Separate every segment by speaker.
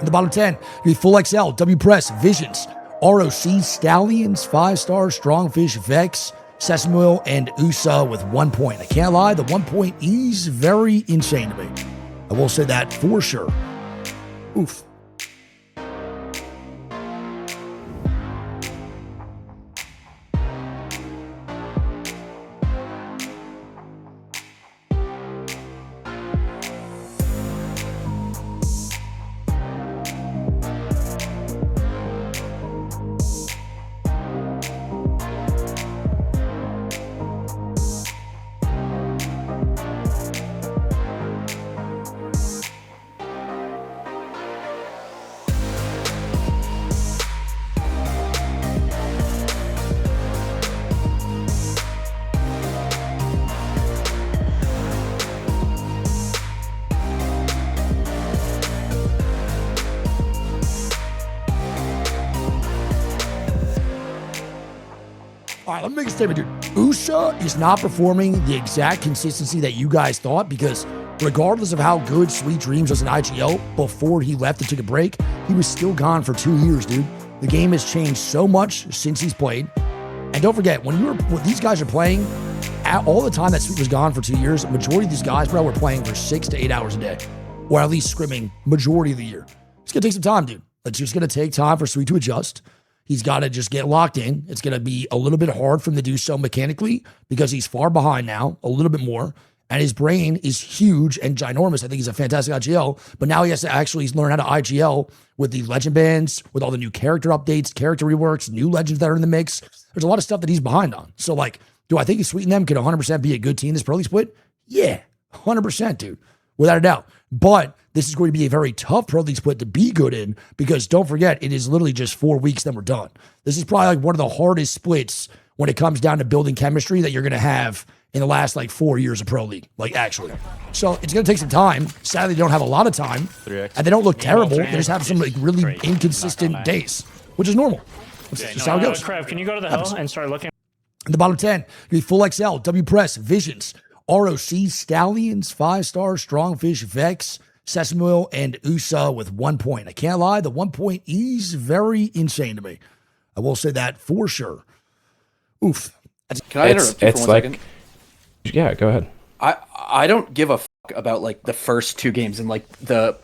Speaker 1: In the bottom 10, the Full XL, W Press, Visions, ROC, Stallions, 5-star, Strongfish, Vex, Sesame Oil, and USA with 1 point. I can't lie, the 1 point is very insane to me. I will say that for sure. Oof. All right, let me make a statement, dude. USA is not performing the exact consistency that you guys thought, because regardless of how good Sweet Dreams was in IGL before he left and took a break, he was still gone for 2 years, dude. The game has changed so much since he's played. And don't forget, when these guys are playing, all the time that Sweet was gone for 2 years, majority of these guys, bro, were playing for 6 to 8 hours a day, or at least scrimming majority of the year. It's going to take some time, dude. It's just going to take time for Sweet to adjust. He's got to just get locked in. It's going to be a little bit hard for him to do so mechanically because he's far behind now, a little bit more. And his brain is huge and ginormous. I think he's a fantastic IGL, but now he has to actually learn how to IGL with the legend bands, with all the new character updates, character reworks, new legends that are in the mix. There's a lot of stuff that he's behind on. So, like, do I think Sweet and them could 100% be a good team this Pro League split? Yeah, 100%, dude, without a doubt. But this is going to be a very tough Pro League split to be good in, because don't forget, it is literally just 4 weeks, then we're done. This is probably like one of the hardest splits when it comes down to building chemistry that you're going to have in the last like 4 years of Pro League, like actually. So it's going to take some time. Sadly, they don't have a lot of time, and they don't look terrible. They just have some like really inconsistent days, which is normal. That's just how it goes.
Speaker 2: Crab, can you go to the hill and start looking?
Speaker 1: In the bottom 10, the Full XL, W Press, Visions, ROC, Stallions, 5-star, Strongfish, Vex, Sesame Oil, and USA with 1 point. I can't lie, the 1 point is very insane to me. I will say that for sure. Oof.
Speaker 3: Can I interrupt you for 1 second?
Speaker 4: Yeah, go ahead.
Speaker 3: I don't give a fuck about like the first 2 games and like the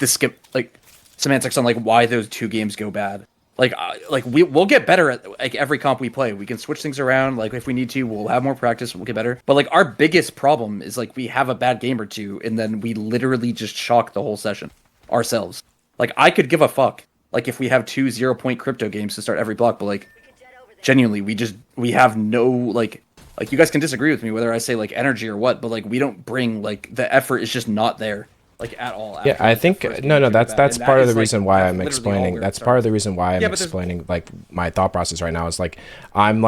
Speaker 3: skip like semantics on like why those 2 games go bad. We'll get better at like every comp we play. We can switch things around. Like if we need to, we'll have more practice. We'll get better. But like our biggest problem is like we have a bad game or 2, and then we literally just chalk the whole session ourselves. Like I could give a fuck. Like if we have 2 0-point crypto games to start every block, but like genuinely, we have no like you guys can disagree with me whether I say like energy or what, but like we don't bring like the effort is just not there. Like at all.
Speaker 4: Yeah, I think that's part of the reason why I'm explaining. That's part of the reason why I'm explaining like my thought process right now is like I'm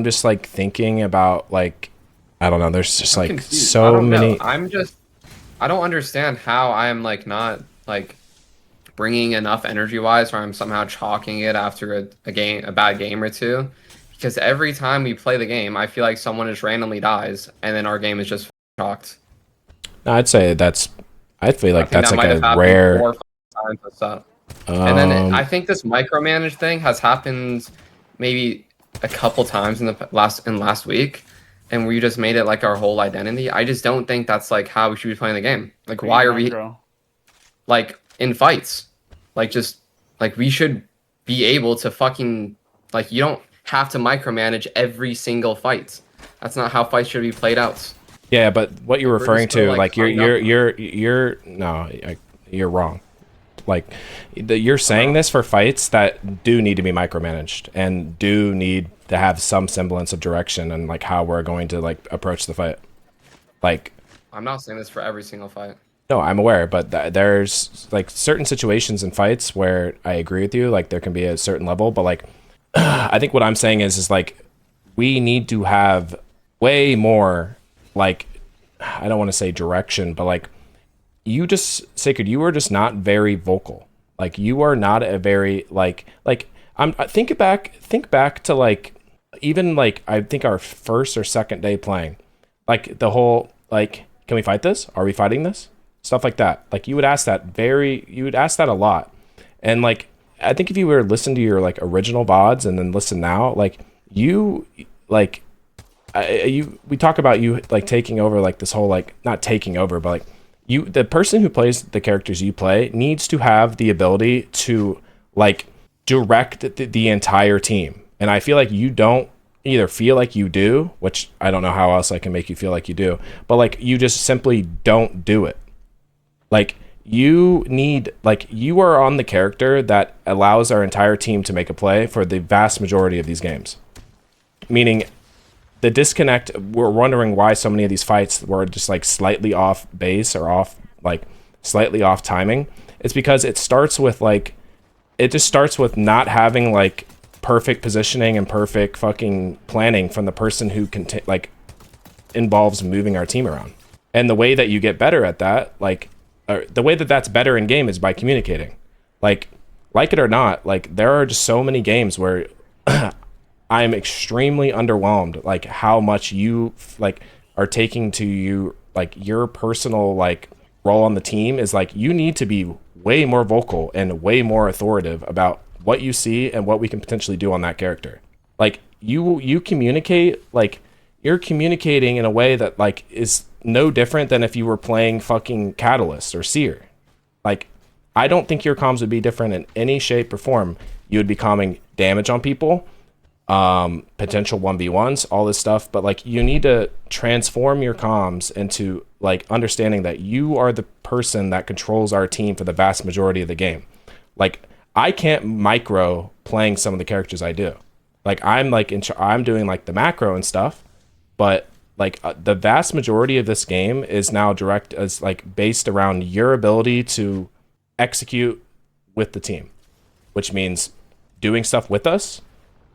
Speaker 4: just like thinking about like I don't know. There's just like so many.
Speaker 5: I don't understand how I'm like not like bringing enough energy wise, or I'm somehow chalking it after a bad game or 2. Because every time we play the game, I feel like someone just randomly dies, and then our game is just chalked.
Speaker 4: I'd say I feel like that's like a rare.
Speaker 5: 4 or 5 times and then I think this micromanage thing has happened maybe a couple times in last week, and we just made it like our whole identity. I just don't think that's like how we should be playing the game. Like, why are we like in fights? Like, just like we should be able to fucking like you don't have to micromanage every single fight. That's not how fights should be played out.
Speaker 4: Yeah, but what you're referring to, like you're wrong. Like you're saying this for fights that do need to be micromanaged and do need to have some semblance of direction and like how we're going to like approach the fight. Like
Speaker 5: I'm not saying this for every single fight.
Speaker 4: No, I'm aware, but there's like certain situations in fights where I agree with you. Like there can be a certain level, but like I think what I'm saying is like we need to have way more. Like, I don't want to say direction, but like, you just, Sacred, you are just not very vocal. Like, you are not a very, think back to like, even like, I think our first or second day playing, like the whole, like, can we fight this? Are we fighting this? stuff like that. Like you would ask that a lot. And like I think if you were to listen to your like original VODs and then listen now, like you like we talk about you like taking over like this whole like not taking over, but like the person who plays the characters you play needs to have the ability to like direct the entire team. And I feel like you don't either feel like you do, which I don't know how else I can make you feel like you do, but like you just simply don't do it. Like you are on the character that allows our entire team to make a play for the vast majority of these games. Meaning the disconnect, we're wondering why so many of these fights were just like slightly off base or off like slightly off timing. It's because it starts with like it just starts with not having like perfect positioning and perfect fucking planning from the person who can like involves moving our team around. And the way that you get better at that, like the way that that's better in game is by communicating. Like it or not, like there are just so many games where I'm extremely underwhelmed like how much you like are taking to you like your personal like role on the team is like you need to be way more vocal and way more authoritative about what you see and what we can potentially do on that character. Like you communicate, like you're communicating in a way that like is no different than if you were playing fucking Catalyst or Seer. Like I don't think your comms would be different in any shape or form. You would be calming damage on people, potential 1v1s, all this stuff, but like you need to transform your comms into like understanding that you are the person that controls our team for the vast majority of the game. Like I can't micro playing some of the characters I do. Like I'm like I'm doing like the macro and stuff, but like the vast majority of this game is now direct as like based around your ability to execute with the team, which means doing stuff with us,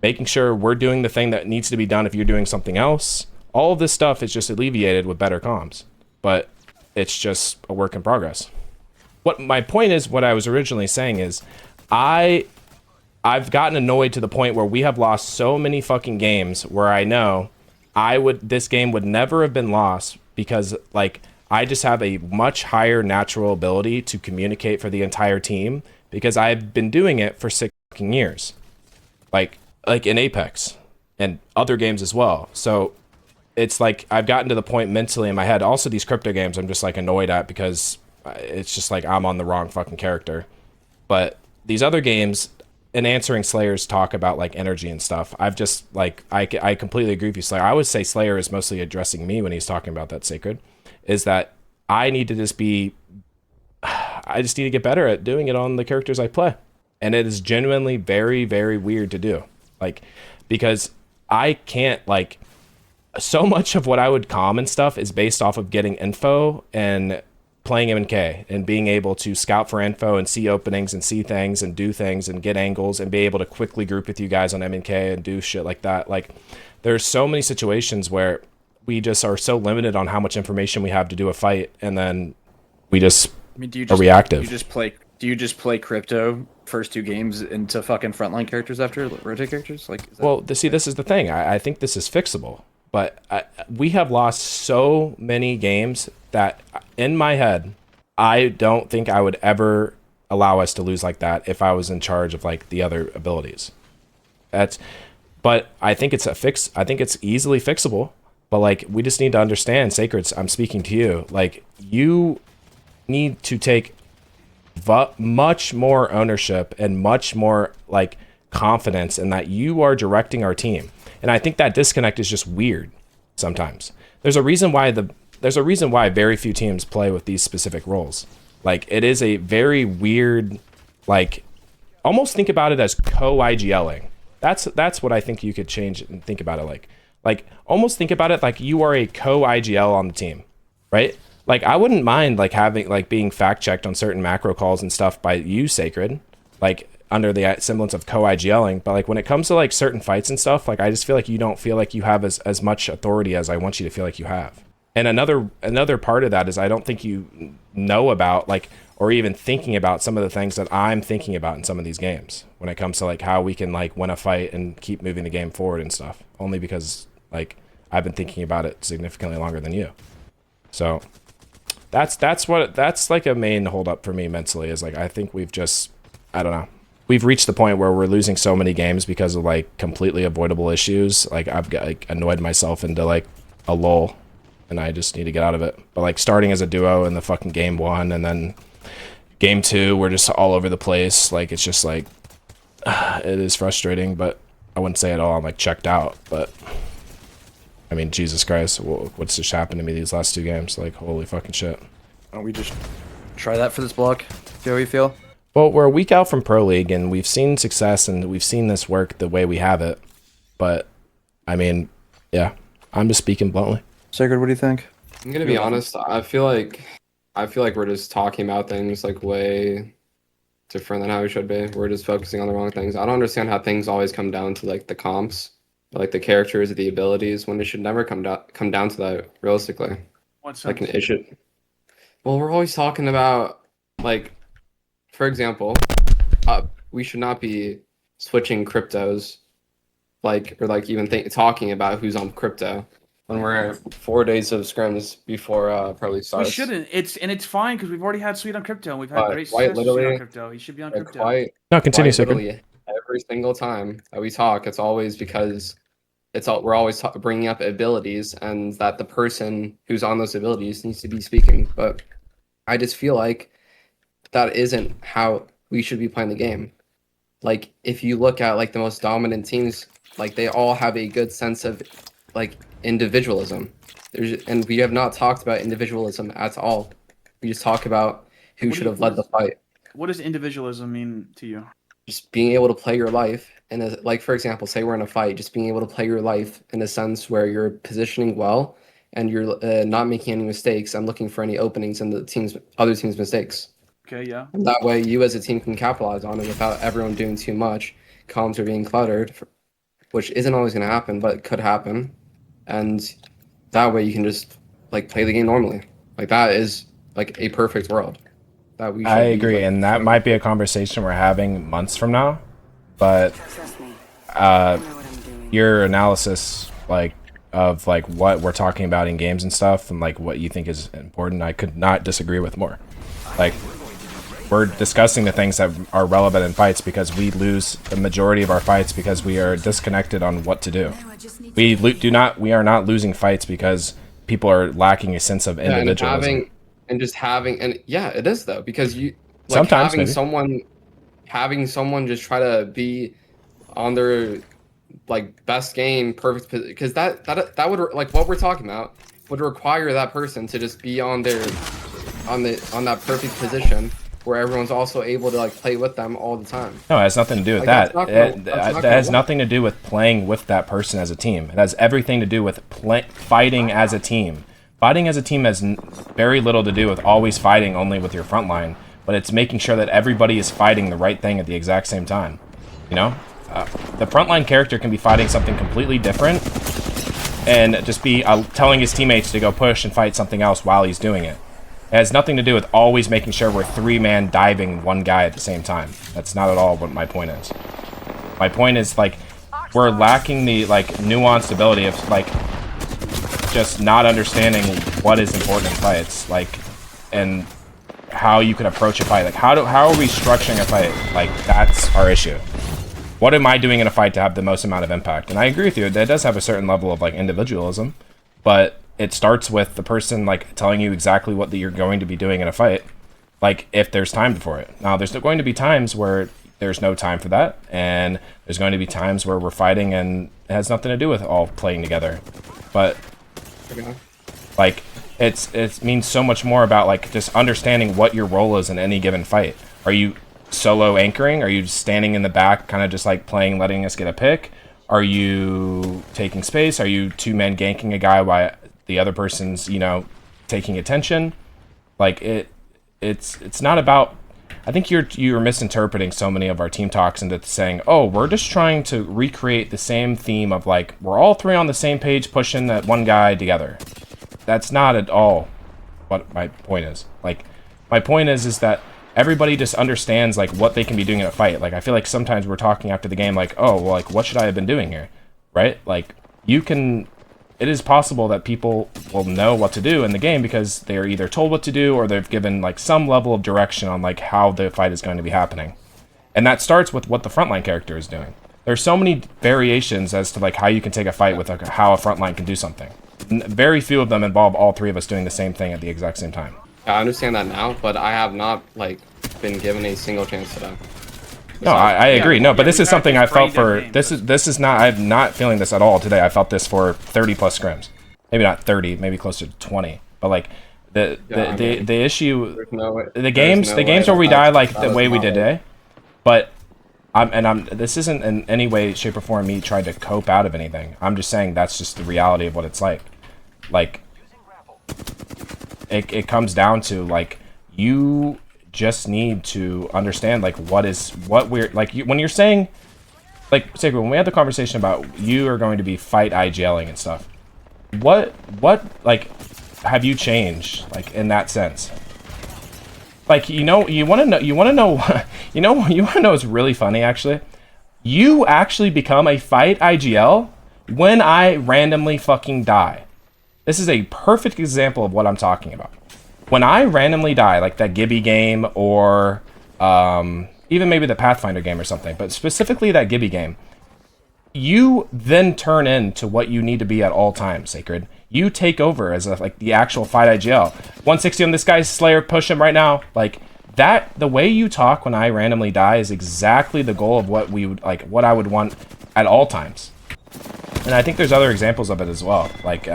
Speaker 4: making sure we're doing the thing that needs to be done if you're doing something else. All of this stuff is just alleviated with better comms, but it's just a work in progress. What my point is, what I was originally saying is I've gotten annoyed to the point where we have lost so many fucking games where I know this game would never have been lost because like I just have a much higher natural ability to communicate for the entire team because I've been doing it for 6 fucking years. Like in Apex and other games as well. So it's like I've gotten to the point mentally in my head. Also these crypto games I'm just like annoyed at because it's just like I'm on the wrong fucking character. But these other games, in answering Slayr's talk about like energy and stuff, I've just like I completely agree with you, Slayr. I would say Slayr is mostly addressing me when he's talking about that sacred, is that I need to just be I just need to get better at doing it on the characters I play. And it is genuinely very, very weird to do. Like because I can't like so much of what I would comm and stuff is based off of getting info and playing MK and being able to scout for info and see openings and see things and do things and get angles and be able to quickly group with you guys on MK and do shit like that. Like there's so many situations where we just are so limited on how much information we have to do a fight, and then we just are reactive.
Speaker 3: Do you just play crypto first 2 games into fucking frontline characters after rotate characters? Like
Speaker 4: well, see, this is the thing. I think this is fixable. But we have lost so many games that in my head, I don't think I would ever allow us to lose like that if I was in charge of like the other abilities. But I think it's I think it's easily fixable. But like we just need to understand, Sacreds, I'm speaking to you. Like you need to take much more ownership and much more like confidence in that you are directing our team. And I think that disconnect is just weird sometimes. There's a reason why very few teams play with these specific roles. Like it is a very weird, like almost think about it as co-IGLing. That's what I think you could change and think about it like almost think about it like you are a co-IGL on the team, right? Like I wouldn't mind like having like being fact checked on certain macro calls and stuff by you, Sacred, like under the semblance of co-IGLing, but like when it comes to like certain fights and stuff, like I just feel like you don't feel like you have as much authority as I want you to feel like you have. And another part of that is I don't think you know about like or even thinking about some of the things that I'm thinking about in some of these games when it comes to like how we can like win a fight and keep moving the game forward and stuff. Only because like I've been thinking about it significantly longer than you. So That's like a main holdup for me mentally, is like I think I don't know. We've reached the point where we're losing so many games because of like completely avoidable issues. Like I've got like annoyed myself into like a lull, and I just need to get out of it. But like starting as a duo in the fucking game 1 and then game 2, we're just all over the place. Like it's just like it is frustrating, but I wouldn't say at all I'm like checked out. But I mean, Jesus Christ, what's just happened to me these last 2 games? Like holy fucking shit.
Speaker 3: Why don't we just try that for this block? See how you feel?
Speaker 4: Well, we're a week out from Pro League, and we've seen success, and we've seen this work the way we have it. But, I mean, yeah, I'm just speaking bluntly.
Speaker 3: Sacred, what do you think?
Speaker 5: I'm gonna be honest. I feel like we're just talking about things like way different than how we should be. We're just focusing on the wrong things. I don't understand how things always come down to like the comps, like the characters, the abilities, when it should never come down to that realistically.
Speaker 2: What's
Speaker 5: Like it should. Well, we're always talking about like. For example, we should not be switching cryptos, or even talking about who's on crypto when we're 4 days of scrims before probably starts.
Speaker 2: We shouldn't. It's fine because we've already had Sweet on crypto and we've had great
Speaker 5: quite
Speaker 2: success with Sweet
Speaker 5: literally,
Speaker 2: on crypto. He should be on
Speaker 5: Like,
Speaker 2: crypto.
Speaker 4: No, continue,
Speaker 5: quite
Speaker 4: Sacred.
Speaker 5: literally every single time that we talk, it's always because we're always bringing up abilities and that the person who's on those abilities needs to be speaking. But I just feel like that isn't how we should be playing the game. Like if you look at like the most dominant teams, like they all have a good sense of like individualism. And we have not talked about individualism at all. We just talk about who should have led the fight.
Speaker 2: What does individualism mean to you?
Speaker 5: Just being able to play your life and like for example, say we're in a fight, just being able to play your life in a sense where you're positioning well and you're not making any mistakes and looking for any openings in the other team's mistakes.
Speaker 2: Okay, yeah.
Speaker 5: And that way you as a team can capitalize on it without everyone doing too much. Comms are being cluttered, which isn't always going to happen, but it could happen. And that way you can just like play the game normally. Like that is like a perfect world. That we.
Speaker 4: I agree, and that might be a conversation we're having months from now. But your analysis, like of like what we're talking about in games and stuff, and like what you think is important, I could not disagree with more. Like. We're discussing the things that are relevant in fights because we lose the majority of our fights because we are disconnected on what to do. We are not losing fights because people are lacking a sense of individualism.
Speaker 5: And yeah, it is though, because you like
Speaker 4: sometimes
Speaker 5: having someone just try to be on their like best game perfect, because that would like what we're talking about would require that person to just be on that perfect position where everyone's also able to like play with them all the time.
Speaker 4: No, it has nothing to do with that. That has nothing to do with playing with that person as a team. It has everything to do with fighting as a team. Fighting as a team has very little to do with always fighting only with your front line, but it's making sure that everybody is fighting the right thing at the exact same time. You know? The frontline character can be fighting something completely different and just be telling his teammates to go push and fight something else while he's doing it. It has nothing to do with always making sure we're 3-man diving one guy at the same time. That's not at all what my point is. My point is, like, we're lacking the, like, nuanced ability of, like, just not understanding what is important in fights, like, and how you can approach a fight. Like, how are we structuring a fight? Like, that's our issue. What am I doing in a fight to have the most amount of impact? And I agree with you, that does have a certain level of, like, individualism, but it starts with the person like telling you exactly what you're going to be doing in a fight, like if there's time for it. Now there's going to be times where there's no time for that, and there's going to be times where we're fighting and it has nothing to do with all playing together. But like it means so much more about like just understanding what your role is in any given fight. Are you solo anchoring? Are you standing in the back kind of just like playing, letting us get a pick? Are you taking space? Are you 2-man ganking a guy while the other person's, you know, taking attention? Like it's not about. I think you're misinterpreting so many of our team talks into saying, oh, we're just trying to recreate the same theme of like we're all 3 on the same page pushing that one guy together. That's not at all what my point is. Like my point is that everybody just understands like what they can be doing in a fight. Like I feel like sometimes we're talking after the game like, oh, well, like what should I have been doing here, right? Like you can it is possible that people will know what to do in the game because they're either told what to do or they've given like some level of direction on like how the fight is going to be happening. And that starts with what the frontline character is doing. There's so many variations as to like how you can take a fight with like, how a frontline can do something. Very few of them involve all three of us doing the same thing at the exact same time.
Speaker 5: I understand that now, but I have not like been given a single chance to that.
Speaker 4: No, I agree. No, but this is something I felt for.
Speaker 2: game.
Speaker 4: This is not. I'm not feeling this at all today. I felt this for 30 plus scrims. Maybe not 30, maybe closer to 20. But like the issue, the games where we die like the way we did today. But this isn't in any way, shape, or form me trying to cope out of anything. I'm just saying that's just the reality of what it's like. Like it comes down to like you just need to understand like what we're like when you're saying like Sacred, when we had the conversation about you are going to be fight IGLing and stuff, what like have you changed like in that sense? Like you want to know what's really funny actually? You actually become a fight IGL when I randomly fucking die. This is a perfect example of what I'm talking about. When I randomly die, like that Gibby game or even maybe the Pathfinder game or something, but specifically that Gibby game, you then turn into what you need to be at all times, Sacred. You take over as like the actual fight IGL. 160 on this guy's Slayr, push him right now. Like that, the way you talk when I randomly die is exactly the goal of what we would like, what I would want at all times. And I think there's other examples of it as well. Like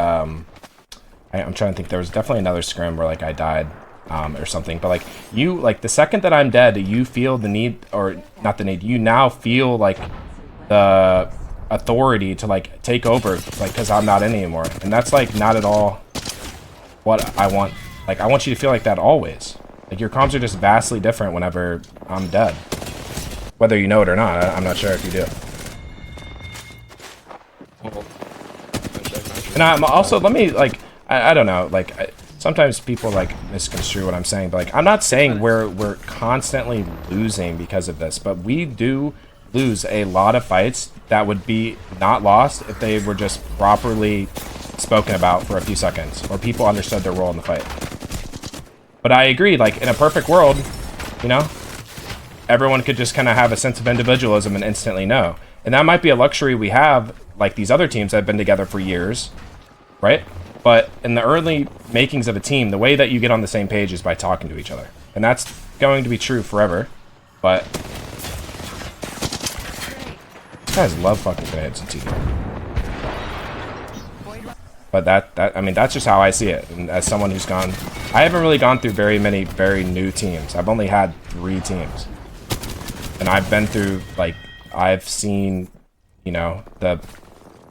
Speaker 4: I'm trying to think. There was definitely another scrim where like I died or something. But like you, like the second that I'm dead, you feel the need, or not the need. You now feel like the authority to like take over, like because I'm not in anymore. And that's like not at all what I want. Like I want you to feel like that always. Like your comms are just vastly different whenever I'm dead. Whether you know it or not, I'm not sure if you do. And I'm also, let me like. I don't know, like, sometimes people, like, misconstrue what I'm saying, but, like, I'm not saying we're constantly losing because of this, but we do lose a lot of fights that would be not lost if they were just properly spoken about for a few seconds, or people understood their role in the fight. But I agree, like, in a perfect world, you know, everyone could just kind of have a sense of individualism and instantly know. And that might be a luxury we have, like these other teams that have been together for years, right? But in the early makings of a team, the way that you get on the same page is by talking to each other. And that's going to be true forever. But guys love fucking grenades in TD. But that I mean, that's just how I see it. And as someone who's gone, I haven't really gone through very many very new teams. I've only had 3 teams. And I've been through, like, I've seen, you know, the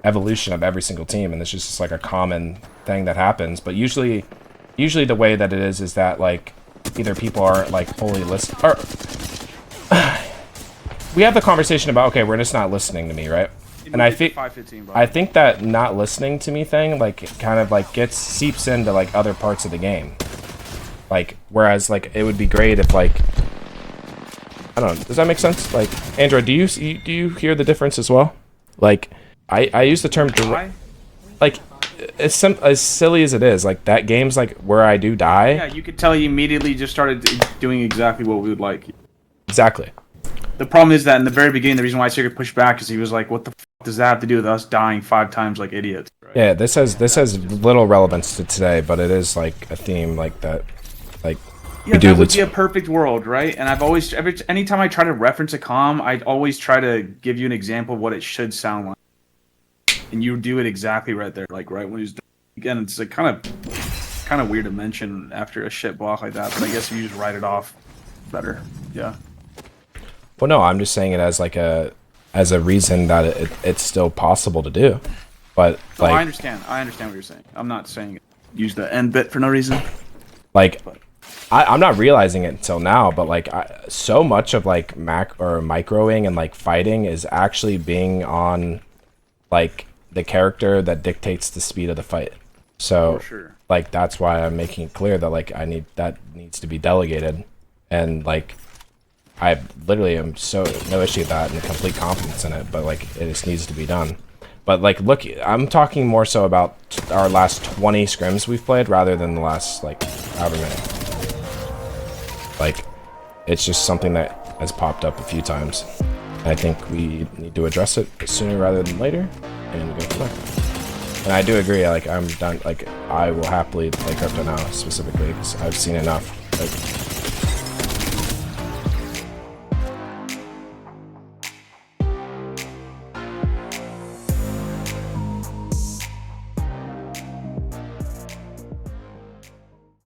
Speaker 4: evolution of every single team, and it's just like a common thing that happens. But usually the way that it is that like either people aren't like fully listening, or we have the conversation about, okay, we're just not listening to me, right? And I think that not listening to me thing like kind of like seeps into like other parts of the game. Like whereas like it would be great if like, I don't know, does that make sense? Like Android, do you hear the difference as well? Like I use the term like as silly as it is, like that game's like where I do die.
Speaker 2: Yeah, you could tell he immediately just started doing exactly what we would like.
Speaker 4: Exactly.
Speaker 2: The problem is that in the very beginning, the reason why Sacred pushed back is he was like, "What the f does that have to do with us dying 5 times like idiots?" Right?
Speaker 4: Yeah, this has little relevance to today, but it is like a theme like that. Like
Speaker 2: yeah, that would be a perfect world, right? And I've always anytime I try to reference a comm, I'd always try to give you an example of what it should sound like. And you do it exactly right there, like right when he's done. Again, it's like kind of weird to mention after a shit block like that, but I guess if you just write it off better. Yeah.
Speaker 4: Well, no, I'm just saying it as like a reason that it's still possible to do. But like,
Speaker 2: I understand what you're saying. I'm not saying use the end bit for no reason.
Speaker 4: Like, I'm not realizing it until now, but like so much of like microing and like fighting is actually being on like the character that dictates the speed of the fight. So
Speaker 2: sure.
Speaker 4: Like that's why I'm making it clear that like that needs to be delegated, and like I literally am so no issue with that and complete confidence in it, but like it just needs to be done. But like, look, I'm talking more so about our last 20 scrims we've played rather than the last like however many. Like, it's just something that has popped up a few times. And I think we need to address it sooner rather than later, and go from there. And I do agree. Like, I'm done. Like, I will happily play crypto now specifically because I've seen enough. Like,